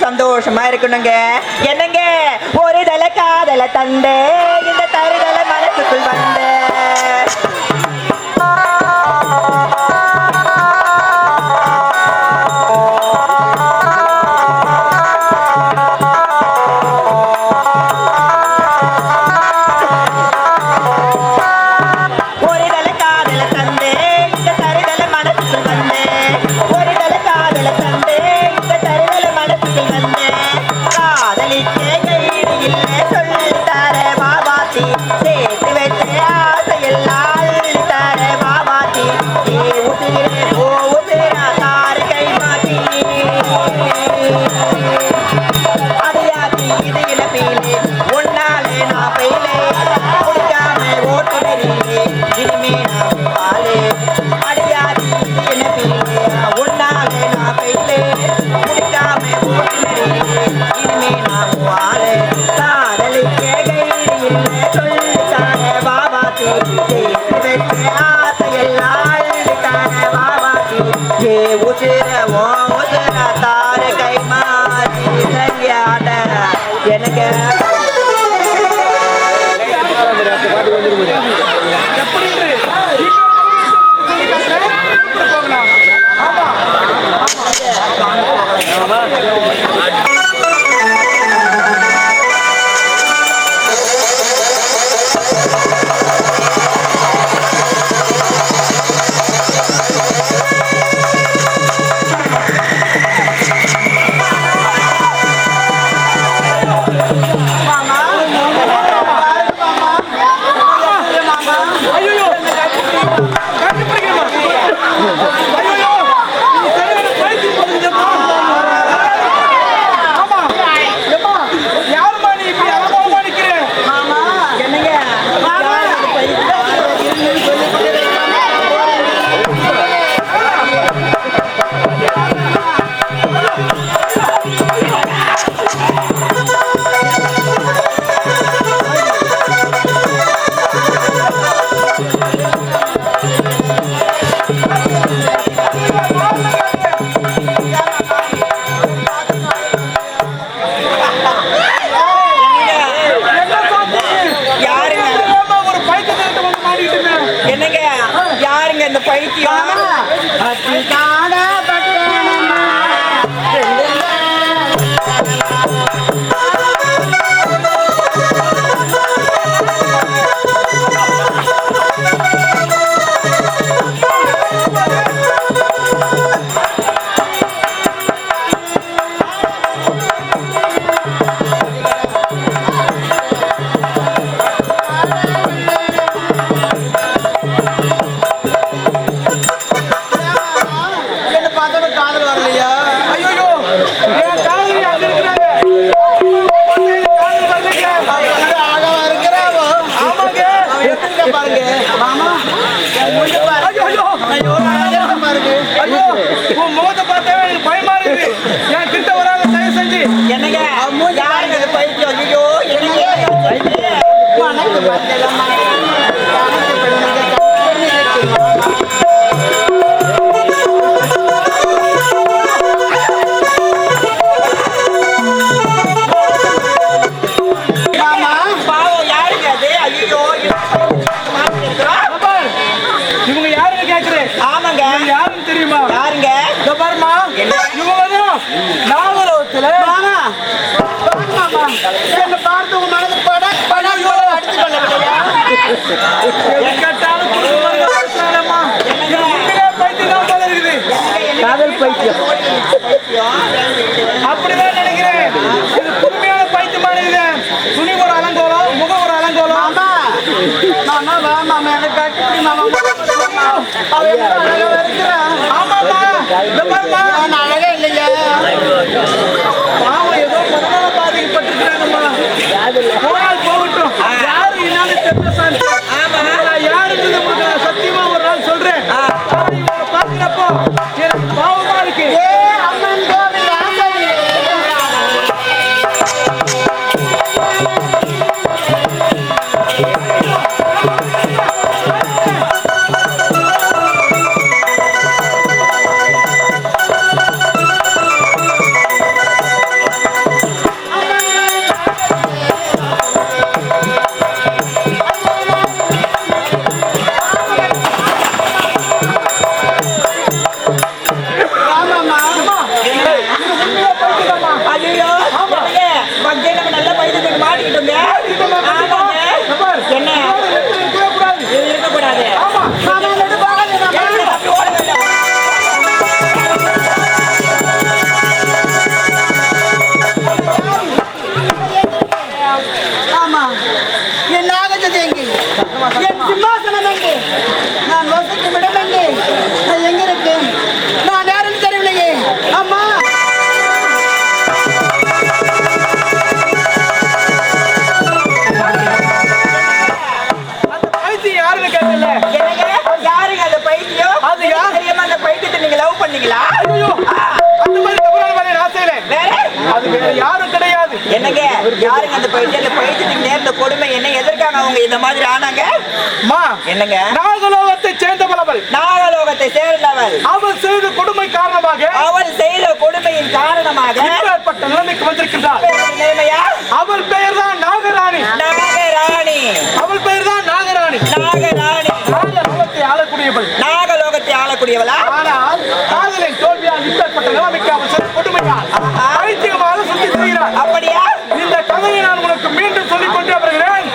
சந்தோஷமா இருக்கணுங்க. என்னங்க ஒரு தல காதல தந்து இந்த தருதல மனசுக்குள் வந்து காதல் பைத்தியம் அப்படிதான் நினைக்கிறேன். இது புதுமையான பைத்தியமான இது. துணி ஒரு அலங்கோலம், முகம் ஒரு அலங்கோலம். மாமா வா மாமா, எனக்கு கட்டி மாமா. ஆமாமா, நான் அழகா இல்லையா? பாவம் ஏதோ மனநல பாதிக்கப்பட்டிருக்கிறாங்கம்மா. போனால் போகட்டும், யாரு என்னால தெரியல. யாருன்னு சத்தியமா ஒரு நாள் சொல்றேன். பாக்குறப்போ எனக்கு பாவமா இருக்கு. பாத்தீங்களா? ஐயோ, அந்த மாதிரி தவறான வேலையை நான் செய்யல. வேற அது வேற யாரும் கிடையாது. என்னங்க யாருங்க அந்த பைத்தியத்துக்கு நேர்ந்த கொடுமை என்ன எதற்காக அவங்க இந்த மாதிரி ஆனாங்க? மா, என்னங்க நாகலோகத்தை சேர்ந்தவள் அவள். நாகலோகத்தை சேர்ந்தவள். அவள் செய்த கொடுமை காரணமாக அவள் செய்த கொடுமையின் காரணமாக இப்பேற்பட்ட நிலைமைக்கு வந்திருக்கின்றாள். நிலைமையா? அவள் பெயர் தான் நாகராணி. நாகராணி. அவள் பெயர் தான் நாகராணி. நாகராணி. நாகலோகத்தை ஆளக்கூடியவள். நாகலோகத்தை ஆளக்கூடியவளா? ஆனால் காதலின் தோல்வியால் இப்பேற்பட்ட நிலைமைக்கு அவள் செய்த கொடுமையால் பைத்தியமாக சுத்தி திரிகிறாள். அப்படியா? இந்த கதையை நான் உனக்கு மீண்டும் சொல்லிக் கொண்டே வருகிறேன்.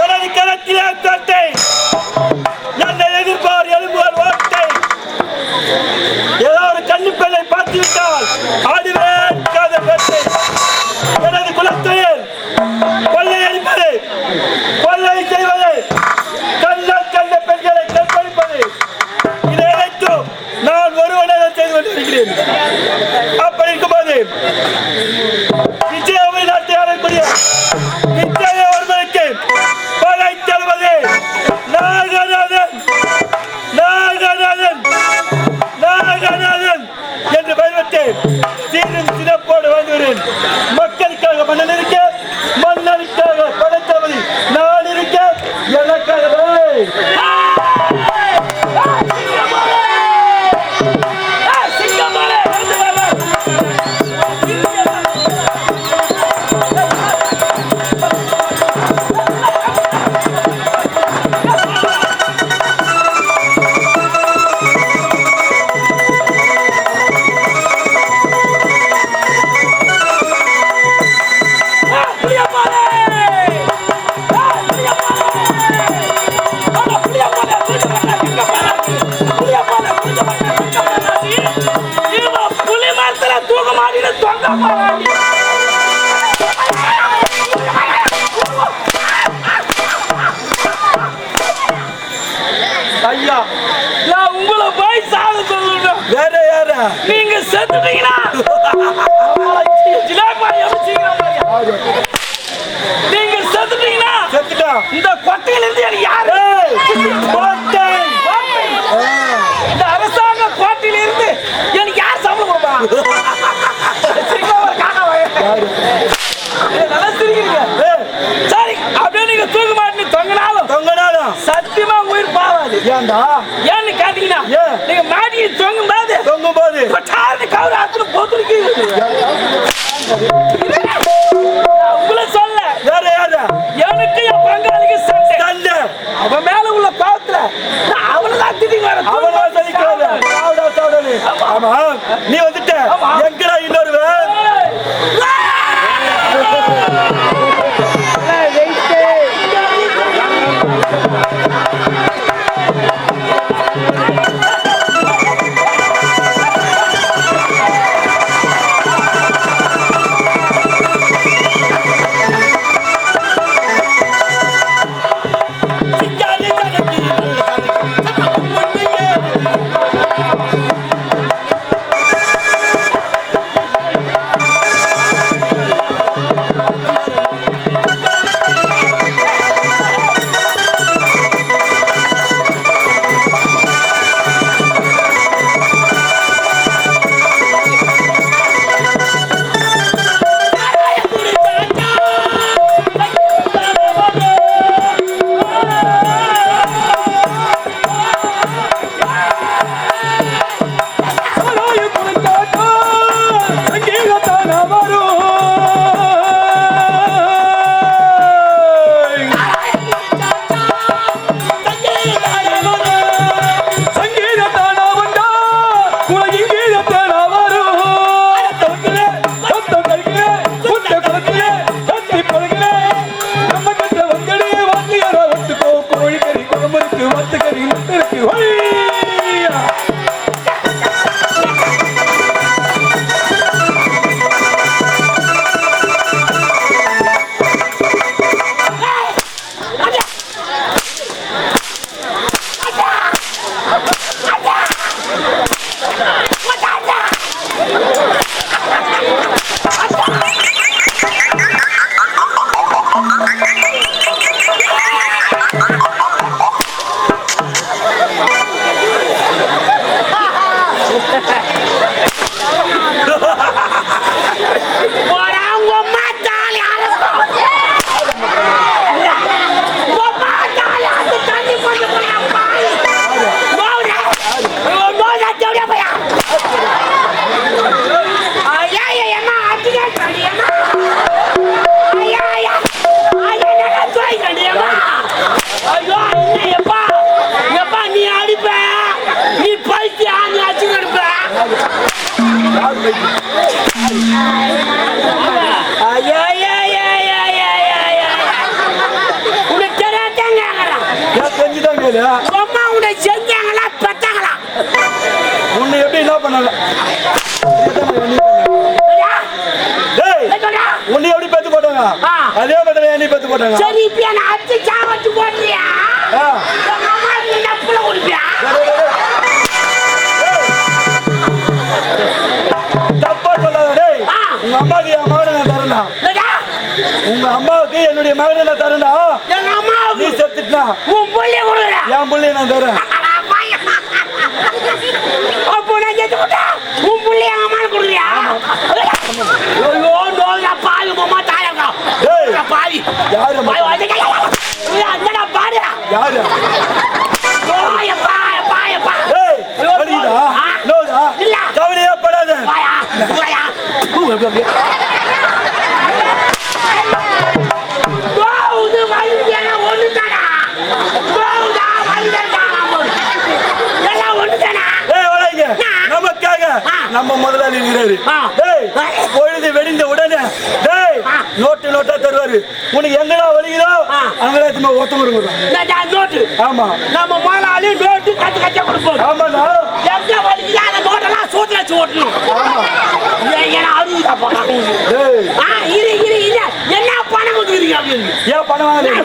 எனது கணக்கிலே தட்டை என்னை எதிர்ப்பார் எழும்புவார் வார்த்தை. ஏதோ ஒரு கன்னி பெண்ணை பார்த்து விட்டால் ஆடுவேன் காதல் வேட்டை. எனது குலத்தையில் கொள்ளை அடிப்பது, கொள்ளை செய்வது, கண்ட பெண்களை கற்பழிப்பது, இதை அனைத்தும் நான் ஒருவனை செய்து கொண்டிருக்கிறேன். அப்படி இருக்கும்போது விஜயாவை நாட்டை ஆளக்கூடிய விஜய ஒருவனுக்கு கொலை தருவது நாகநாதன், நாகநாதன், நாகநாதன் என்று பயன்பட்டு சீரும் சிறப்போடு வாழ்கிறேன். மக்களுக்காக மன்னன் இருக்க, மன்னனுக்காக படைத்தவதி நான் இருக்க, எனக்காகவே ஐயா, நான் உங்களை போய் சாக சொல்லுறேன். வேற யாரா? நீங்க செத்துட்டீங்கன்னா நீங்க செத்துட்டீங்கன்னா செத்துட்டா இந்த கொட்டையில இருந்து எனக்கு யாரு? கோட்டை. இந்த அரசாங்க கோட்டையில இருந்து எனக்கு யார் சம்பளம் கொடுப்பா? நல்லா சிரிக்கிறீங்க. சரி, அப்படியே நீங்க தூக்க மாட்டீங்க. தொங்கினாலும் சத்தியமா உயிர் பாவாது. ஏன்டா? ஏன்னு கேட்டீங்கன்னா நீங்க மாடியை தொங்கும் போது கவுர ஆத்துல போத்துருக்கு. உங்களை சொல்ல வேற யாரு? எனக்கு என் பங்காளிக்கு சண்டை. அவன் மேல உள்ள கோவத்துல அவனதான் திடீர்னு வர. அவனதான் சதிக்காத. ஆமா, நீ வந்துட்ட. எங்கடா இன்னொரு கேளு. அம்மா உன்னை செஞ்சாங்களா பெத்தாங்களா? உன்னை எப்படி என்ன பண்ணாங்க? டேய், உன்னை எப்படி பெத்து போட்டாங்க? அதே மாதிரி என்னை பெத்து போட்டாங்க. சரி இப்ப என்ன அடிச்சு சாவச்சு போடுறியா? உங்க அம்மா நீ நப்புல குடிப்பியா? தப்பா சொல்லாத டேய். உங்க அம்மாவுக்கு என் மகனை நான் தரேன்டா. உங்க அம்மாவுக்கு என்னுடைய மகனை நான் தரேன்டா. எங்க அம்மாவுக்கு நீ செத்துட்டா உன் புள்ளைய கொடுக்குற. என் புள்ளைய நான் தரேன். அப்போ நான் செத்து போட்டா உன் புள்ளைய எங்க அம்மா கொடுக்குறியா? ஐயோ நோயா பாவி அம்மா தாயங்க. டேய் பாவி யாரு அம்மா? பாவி அந்தடா பாரு. யாரு? நோயா பாய பாய பா. டேய் வலிக்குதா? நோடா? இல்ல. கவலையே படாத. வாயா வாயா. இது வலியான ஒண்ணு தானா? போடா வலிடா. எல்லாம் ஒண்ணு தானா? டேய் வளைங்க. நமக்காக நம்ம முதலாளி இருக்கிறாரு. டேய் பொழுது வெடிந்த உடனே டேய் நோட்டு நோட்டா தருவாரு. உனக்கு எங்கடா வலிக்குதோ அங்கடா சும்மா ஒத்தமுருங்க. நான் நோட்டு. ஆமா நம்ம முதலாளி நோட்டு கட்டு கட்ட கொடுப்போம். ஆமாடா. எங்க வலிக்குதோ அந்த நோட்டெல்லாம் சூத்துல வச்சு ஓட்டணும். ஏன்னா அழுகுதா போறாங்க. டேய் இரு இரு இரு என்ன பணம் கொடுக்குறீங்க அப்படின்னு? ஏன் பணம் வாங்குறீங்க?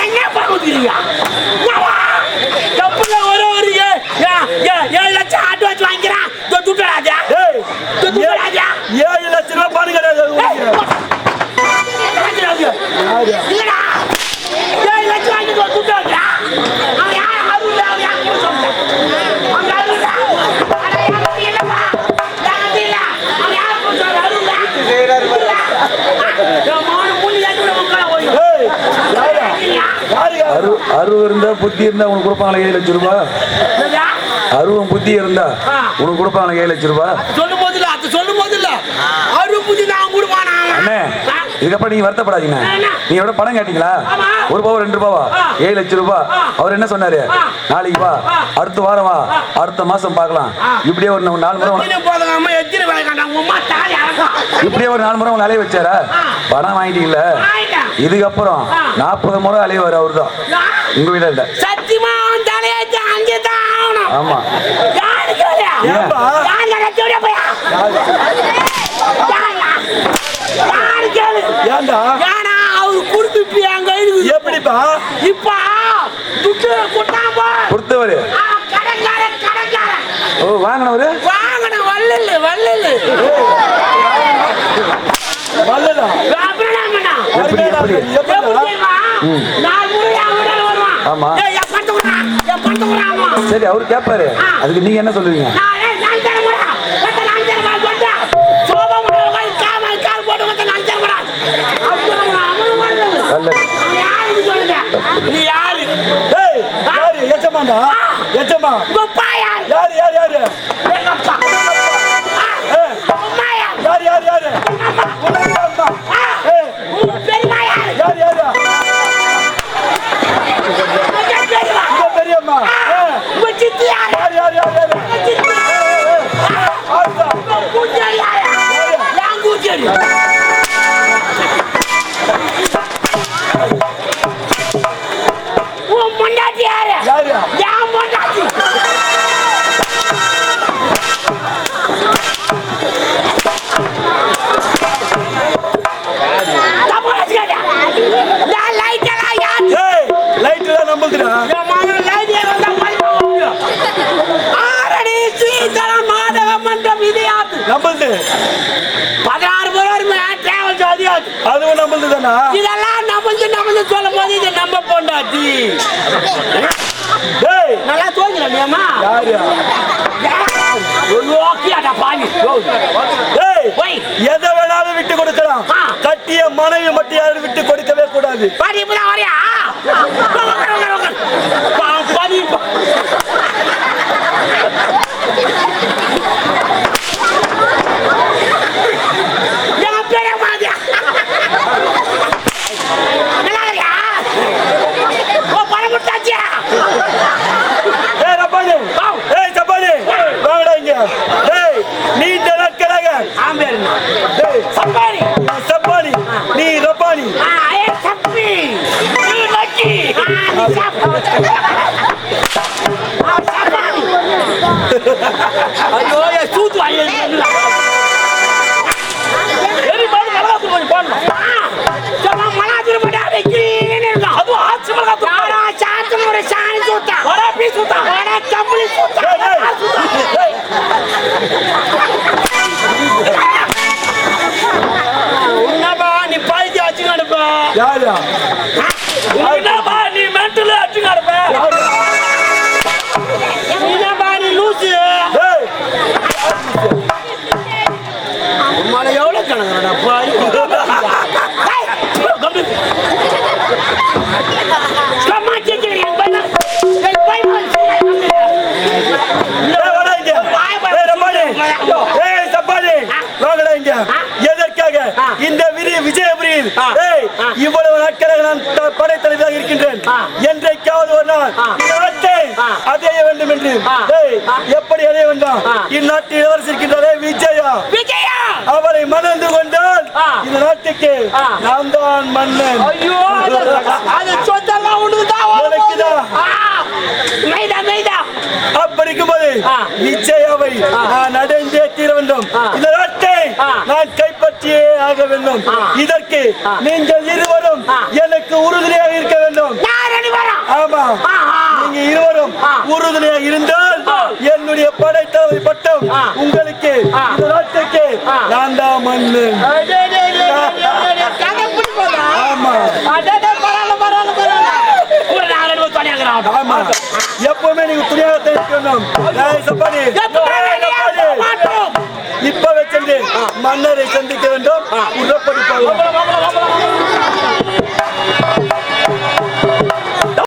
என்ன பணம் கொடுக்குறீங்க? தப்புல ஒரு 7 லட்சம் அட்வான்ஸ் வாங்கிக்கிறான். துட்டுறாஜா டேய் 7 லட்சம் ரூபாய் பணம் கிடையாது. இல்லடா 7 லட்சம் வாங்கி துட்டுறாஜா. அவன் யார் அருள் அவன் யார் சொல்றான்? அவன் அருள் அட யார் இல்லப்பா. யார் இல்ல அவன் யார் சொல்றான்? அருள் நான் மாடு புள்ளி ஏத்துற மக்கள போய். டேய் யாரு? அருவம் இருந்தா புத்தி இருந்தா உனக்கு கொடுப்பாங்களா 7 லட்சம் ரூபாய்? அருவம் புத்தி இருந்தா உனக்கு கொடுப்பாங்களா 7 லட்சம் ரூபாய்? சொல்லும் போது இல்ல அரு புத்தி நான் கொடுப்பானா? அண்ணே இதுக்கப்புறம் நீங்க வருத்தப்படாதீங்க. நீங்க எவ்வளவு பணம் கேட்டீங்களா? 1 ரூபா 2 ரூபாவா? 7 லட்சம் ரூபாய். அவர் என்ன சொன்னாரு? நாளைக்கு வா, அடுத்த வாரம் வா, அடுத்த மாசம் பார்க்கலாம். இப்படியே ஒரு 4 முறை இப்படியே ஒரு 4 முறை உங்க அலைய வச்சாரா? பணம் வாங்கிட்டீங்கல்ல, இதுக்கப்புறம் 40 முறை அலையவாரு அவரு தான் உங்க வீட இல்ல. சத்தியமா தலையாச்சு அங்கேதான் ஆகணும். ஆமா யாருக்கு ஏன்பா? ஏன்டா? ஏன்னா அவரு குடுத்து அங்க எப்படிப்பா? இப்ப துட்டு கொட்டாம கொடுத்தவரு கடங்காரன் ஓ வாங்கினவரு வாங்கின வல்லல் வரலடா. எப்படி எப்படி ஆமா சரி அவரு கேட்பாரு. அதுக்கு நீங்க என்ன சொல்லுவீங்க? நீ யாரு? டேய் யாரு? எச்சமாண்டா. எச்சமா யாரு? யாரு யாரு யாரு? எங்கப்பா அம்மா யாரு? யாரு யாரு யாரு? உனக்கு அம்மா. ஏய் பெரியம்மா யாரு? யாரு யாரு? உங்க பெரியம்மா. உங்க சித்தி யாரு? யாரு யாரு யாரு யாரு? ஆத்தா. கூச்சல் யாரு? யான் கூச்சல். உன் பொண்டாட்டி யாரு? யாரு? யான் பொண்டாட்டி. லைட்லாம் நம்புதுடா. நம்புது. 16 பேர் டிராவல் ஜாதியாது. அதுவும் நம்புதுதானா? இதெல்லாம் நம்புது சொல்லும் போது இது நம்ப பொண்டாட்டி. டேய் நல்லா தோங்கலம்மா. யாரு? ஓகேடா பாவி. டேய் ஓய் எதை வேணாலும் விட்டு கொடுக்கலாம். கட்டிய மனைவி மட்டும் யாரும் விட்டு கொடுக்கவே கூடாது. பாடி இப்பதான் வரையா? பாடி என் பேர மாதிரி நல்லா ஓ பணம் கொடுத்தாச்சியா? ஏய் ரப்பானி. ஏய் சப்பானி. வாங்கடா இங்க. டேய் நீண்ட நாட்களாக ஆம்பேர் டேய் சப்பாரி சப்பானி நீ ரப்பானி. ஏ சப்பி நீ ஐயோ என் சூத்து வாங்கி எரி பாரு மலகாத்து போய் போடணும் மலாத்திர மட்டும் வைக்கிறீங்கன்னு இருக்கும். அதுவும் ஆச்சு மலகாத்து யாரா சாத்தன ஒரு சாணி சூத்தா வடா பீ சூத்தா வட கம்பளி சூத்தா உன்னப்பா நீ பழுத்தி வச்சு நடப்ப யாரா என்னப்பா நீ மென்டல் அடிச்சு நடப்ப என்னப்பா நீ லூசு ஏய் உம்மால எவ்வளவு கணக்குறடா கம்மா கேட்கிறீங்க எதற்காக இந்த விஜயபுரியில் இவ்வளவு நாட்களாக நான் படைத்தலைவராக இருக்கின்றேன். என்றைக்காவது ஒரு நாள் இந்த நாட்டை அடைய வேண்டும் என்று எப்படி அடைய வேண்டும்? இந்நாட்டில் இளவரசி இருக்கின்றாரே விஜயா, அவளை மணந்து கொண்டால் இந்த நாட்டுக்கு நான் தான் மன்னன். ஐயோ அது சொத்தெல்லாம் உனக்குதான் அப்படி இருக்கும்போது விஜயாவை நான் அடைந்தே தீர வேண்டும். இந்த நாட்டை நான் கைப்பற்றியே ஆக வேண்டும். இதற்கு நீங்கள் இருவரும் எனக்கு உறுதுணையாக இருக்க வேண்டும். ஆமா, நீங்க இருவரும் உறுதுணையாக இருந்தால் என்னுடைய படைத்தளபதி பட்டம் உங்களுக்கு, இந்த நாட்டுக்கு நான் தான் மன்னன். ஆமா ஆமா, எப்பவுமே நீங்க துணியாக தெரிவிக்கணும். இப்பவே சென்று மன்னரை சந்திக்க வேண்டும். உடற்படி